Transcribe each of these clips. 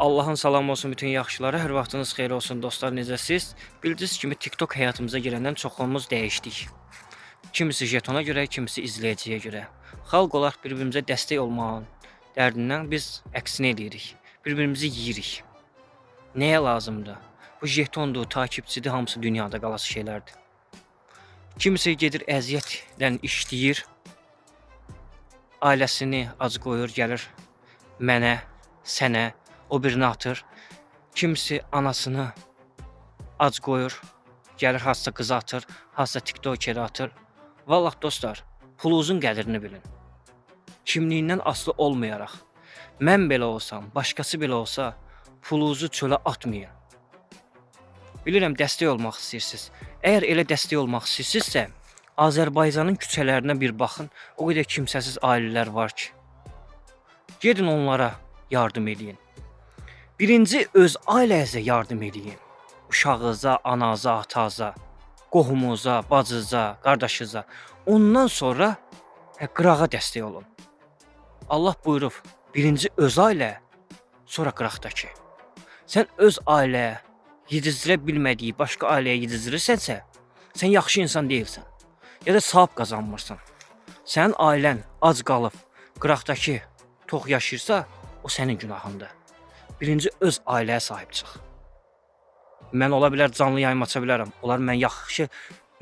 Allah'ın salamı olsun bütün yaxşılara. Hər vaxtınız xeyir olsun dostlar, necəsiz? Bildiyiniz kimi TikTok həyatımıza girəndən çoxumuz dəyişdik. Kimisi jetona görə, kimisi izləyiciyə görə. Xalq olaraq bir-birimizə dəstək olmağın dərdindən biz əksinə edirik. Bir-birimizi yeyirik. Nəyə lazımdır? Bu jetondur, takipçidir, hamısı dünyada qalası şeylərdir. Kimisi gedir əziyyətlə işləyir. Ailəsini ac qoyur, gəlir mənə, sənə, o birini atır. Kimisi anasını ac qoyur, gəlir hansısa qızı atır, hansısa TikTokeri atır. Vallahi dostlar, pulunuzun qədrini bilin. Kimliyindən asılı olmayaraq, mən belə olsam, başqası belə olsa, pulunuzu çölə atmayın. Bilirəm, dəstək olmaq istəyirsiniz. Əgər elə dəstək olmaq istəyirsinizsə, Azərbaycanın küçələrinə bir baxın, o qədər kimsəsiz ailələr var ki. Gedin onlara yardım edin. Birinci öz ailənizə yardım edin. Uşağınıza, ananıza, atanıza, qohumunuza, bacınıza, qardaşınıza. Ondan sonra qırağa dəstək olun. Allah buyurub, birinci öz ailə, sonra qıraqdakı. Sən öz ailəyə yedizdirə bilmədiyi başqa ailəyə yedizdirirsənsə, sən yaxşı insan deyilsən. Ya da savab qazanmırsan. Sənin ailən ac qalıb, qıraqdakı tox yaşayırsa, o sənin günahındır. Birinci öz ailəyə sahib çıx. Mən ola bilər canlı yayım aça bilərəm. Olar mən yaxşı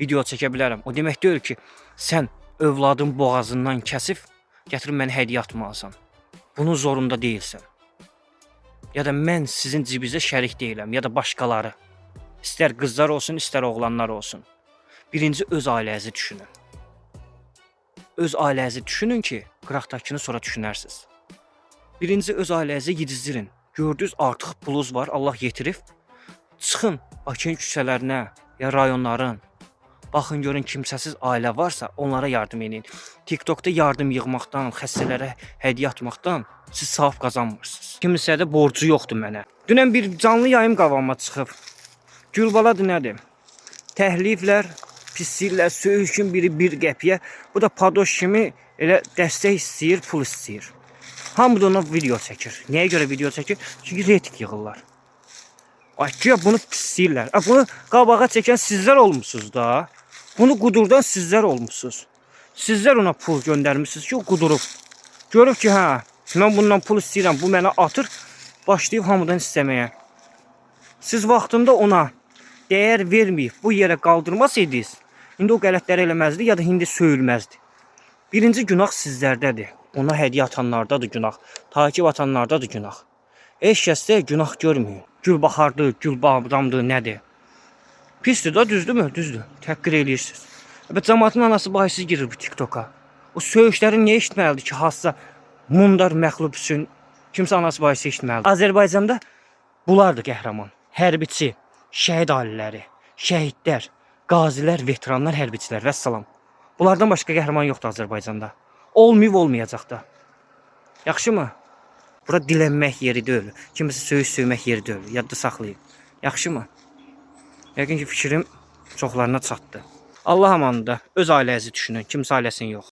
video çəkə bilərəm. O demək deyil ki, sən övladın boğazından kəsib gətirib mənə hədiyyə atmalısan. Bunun zorunda deyilsən. Ya da mən sizin cibinizə şərik deyiləm, ya da başqaları. İstər qızlar olsun, istər oğlanlar olsun. Birinci öz ailənizi düşünün. Öz ailənizi düşünün ki, qıraqdakını sonra düşünərsiniz. Birinci öz ailənizi yedizdirin. Gördünüz, artıq pulunuz var, Allah yetirib. Çıxın Bakının küçələrinə, ya rayonların. Baxın, görün kimsəsiz ailə varsa, onlara yardım edin. TikTokda yardım yığmaqdan, xəstələrə hədiyyə atmaqdan siz savab qazanmırsınız. Kimisə də borcu yoxdur mənə. Dünən bir canlı yayım qavama çıxıb. Gülbaladır nədir? Təhliflər, pisliklər, söyüşün biri bir qəpiyə. Bu da padoş kimi elə dəstək istəyir, pul istəyir. Hamı da ona video çəkir. Nəyə görə video çəkir? Çünki reyting yığırlar. Ay ki, bunu pisləyirlər. Bunu qabağa çəkən sizlər olmuşsunuz da. Bunu qudurdan sizlər olmuşsunuz. Sizlər ona pul göndərmişsiniz ki, o qudurub. Görüb ki, hə, mən bundan pul istəyirəm, bu mənə atır, başlayıb hamıdan istəməyə. Siz vaxtında ona dəyər verməyib, bu yerə qaldırmasaydınız, indi o qələtləri eləməzdi, ya da indi söyülməzdi. Birinci günah sizlərdədir. Ona hədiyyə atanlardadır günah. Takip atanlardadır günah. Heç kəsdə günah görməyin. Gülbahardır, gülbadamdır, nədir? Pisdir da, düzdürmü? Düzdür. Təhqir eləyirsiniz. Cəmaatın anası bahisiz girir bu TikToka. O söyüşləri niyə eşitməlidir ki, hansısa mundar məxluq üçün kimsə anası bahisi eşitməlidir. Azərbaycanda bunlardır qəhrəman. Hərbiçi, şəhid ailələri, şəhidlər, qazilər, veteranlar, hərbiçilər, vəssalam. Bunlardan başqa qəhrəman yoxdur Azərbaycanda. Olmayıb, olmayacaq da. Yaxşı mı? Bura dilənmək yeri deyil. Kimisi söyüş söymək yeri deyil. Yadda saxlayın. Yaxşı mı? Yəqin ki, fikrim çoxlarına çatdı. Allah amanında öz ailənizi düşünün. Kimsə ailəsini yox.